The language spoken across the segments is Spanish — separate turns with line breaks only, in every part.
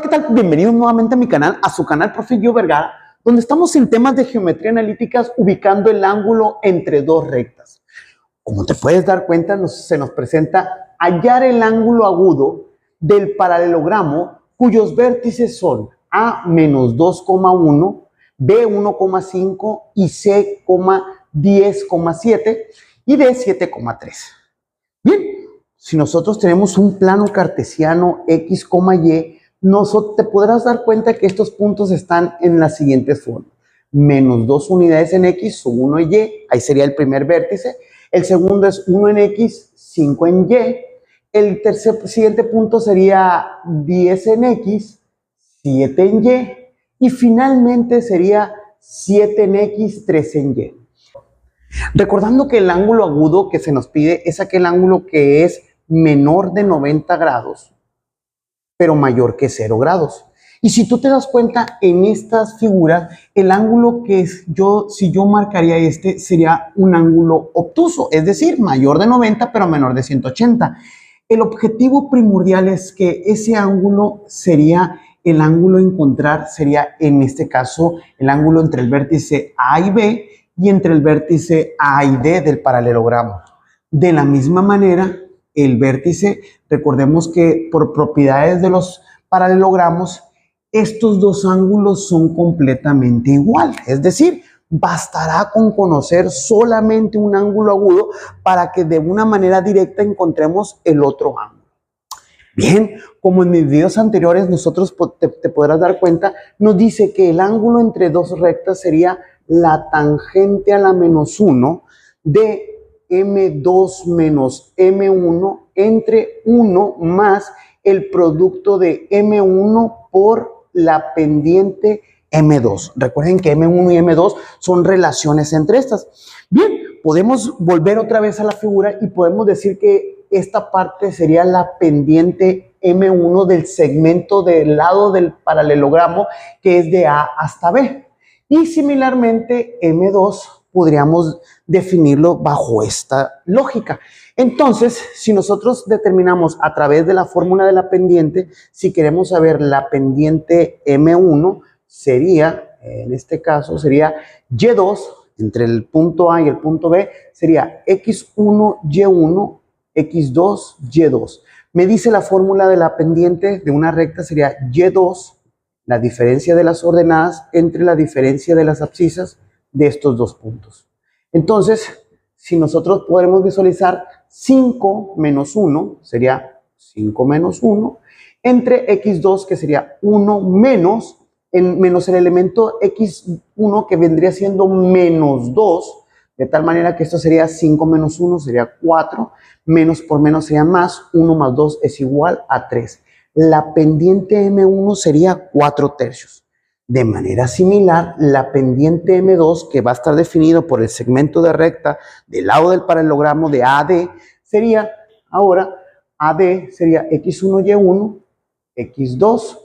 ¿qué tal? Bienvenidos nuevamente a mi canal, a su canal Profe Gio Vergara, donde estamos en temas de geometría analíticas ubicando el ángulo entre dos rectas. Como te puedes dar cuenta, se nos presenta hallar el ángulo agudo del paralelogramo cuyos vértices son A menos 2,1, B 1,5 y C, 10,7 y D 7,3. Bien, si nosotros tenemos un plano cartesiano X, Y, te podrás dar cuenta que estos puntos están en las siguientes formas. Menos 2 unidades en X son 1 en Y, ahí sería el primer vértice. El segundo es 1 en X, 5 en Y. El siguiente punto sería 10 en X, 7 en Y. Y finalmente sería 7 en X, 3 en Y. Recordando que el ángulo agudo que se nos pide es aquel ángulo que es menor de 90 grados, pero mayor que 0 grados. Y si tú te das cuenta en estas figuras, el ángulo que si yo marcaría sería un ángulo obtuso, es decir, mayor de 90 pero menor de 180. El objetivo primordial es que ese ángulo sería el ángulo a encontrar, sería en este caso el ángulo entre el vértice A y B y entre el vértice A y D del paralelogramo. De la misma manera, el vértice, recordemos que por propiedades de los paralelogramos, estos dos ángulos son completamente iguales. Es decir, bastará con conocer solamente un ángulo agudo para que de una manera directa encontremos el otro ángulo. Bien, como en mis videos anteriores nosotros te podrás dar cuenta, nos dice que el ángulo entre dos rectas sería la tangente a la menos 1 de M2 menos M1 entre 1 más el producto de M1 por la pendiente M2. Recuerden que M1 y M2 son relaciones entre estas. Bien, podemos volver otra vez a la figura y podemos decir que esta parte sería la pendiente M1 del segmento del lado del paralelogramo que es de A hasta B. Y similarmente M2 podríamos definirlo bajo esta lógica. Entonces, si nosotros determinamos a través de la fórmula de la pendiente, si queremos saber la pendiente M1, sería, en este caso, sería Y2, entre el punto A y el punto B, sería X1, Y1, X2, Y2. Me dice la fórmula de la pendiente de una recta sería Y2, la diferencia de las ordenadas entre la diferencia de las abscisas de estos dos puntos. Entonces, si nosotros podemos visualizar 5 menos 1, sería 5 menos 1, entre X2, que sería 1 menos el elemento X1, que vendría siendo menos 2, de tal manera que esto sería 5 menos 1, sería 4, menos por menos sería más, 1 más 2 es igual a 3. La pendiente M1 sería 4 tercios. De manera similar, la pendiente M2, que va a estar definido por el segmento de recta del lado del paralelogramo de AD, sería ahora AD sería X1, Y1, X2,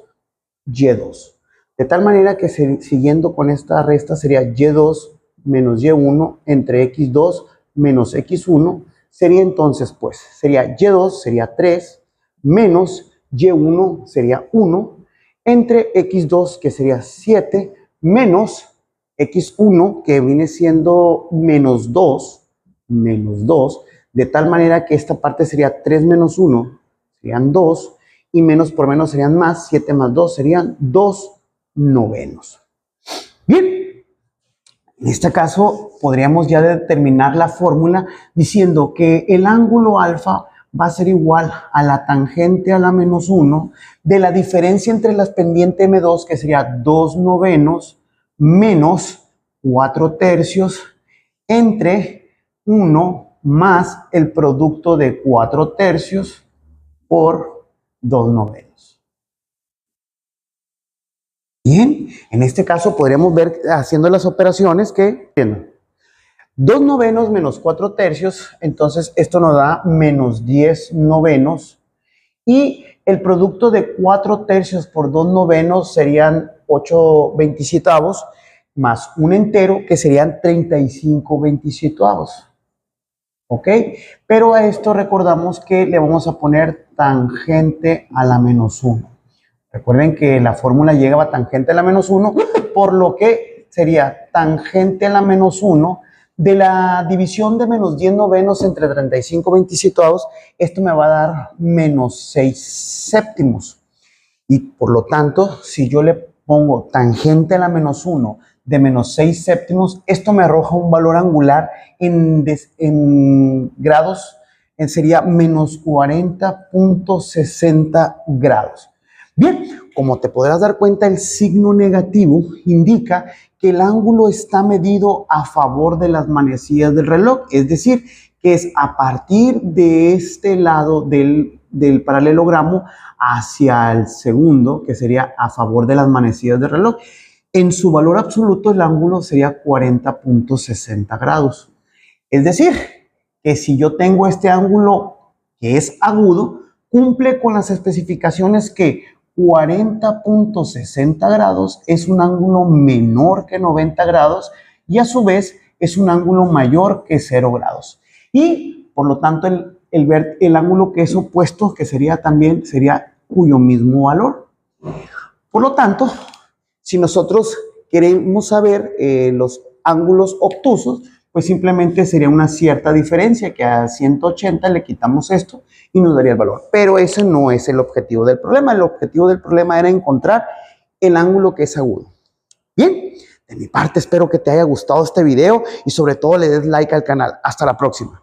Y2. De tal manera que siguiendo con esta resta sería Y2 menos Y1 entre X2 menos X1. Sería entonces, pues, sería Y2 sería 3 menos Y1 sería 1 entre X2 que sería 7 menos X1 que viene siendo menos 2, de tal manera que esta parte sería 3 menos 1, serían 2, y menos por menos serían más, 7 más 2 serían 2 novenos. Bien, en este caso podríamos ya determinar la fórmula diciendo que el ángulo alfa va a ser igual a la tangente a la menos 1 de la diferencia entre las pendientes M2, que sería 2 novenos menos 4 tercios entre 1 más el producto de 4 tercios por 2 novenos. Bien, en este caso podríamos ver haciendo las operaciones que 2 novenos menos 4 tercios, entonces esto nos da menos 10 novenos. Y el producto de 4 tercios por 2 novenos serían 8 27avos, más un entero que serían 35 27avos. ¿Ok? Pero a esto recordamos que le vamos a poner tangente a la menos 1. Recuerden que la fórmula llega a tangente a la menos 1, por lo que sería tangente a la menos 1 de la división de menos 10 novenos entre 35/27. Esto me va a dar menos 6 séptimos. Y por lo tanto, si yo le pongo tangente a la menos 1 de menos 6 séptimos, esto me arroja un valor angular en grados, sería menos 40.60 grados. Bien, como te podrás dar cuenta, el signo negativo indica que el ángulo está medido a favor de las manecillas del reloj, es decir, que es a partir de este lado del paralelogramo hacia el segundo, que sería a favor de las manecillas del reloj. En su valor absoluto, el ángulo sería 40.60 grados. Es decir, que si yo tengo este ángulo que es agudo, cumple con las especificaciones que 40.60 grados es un ángulo menor que 90 grados y a su vez es un ángulo mayor que 0 grados. Y por lo tanto el ángulo que es opuesto, que sería cuyo mismo valor. Por lo tanto, si nosotros queremos saber los ángulos obtusos, pues simplemente sería una cierta diferencia, que a 180 le quitamos esto y nos daría el valor. Pero ese no es el objetivo del problema. El objetivo del problema era encontrar el ángulo que es agudo. Bien, de mi parte espero que te haya gustado este video y sobre todo le des like al canal. Hasta la próxima.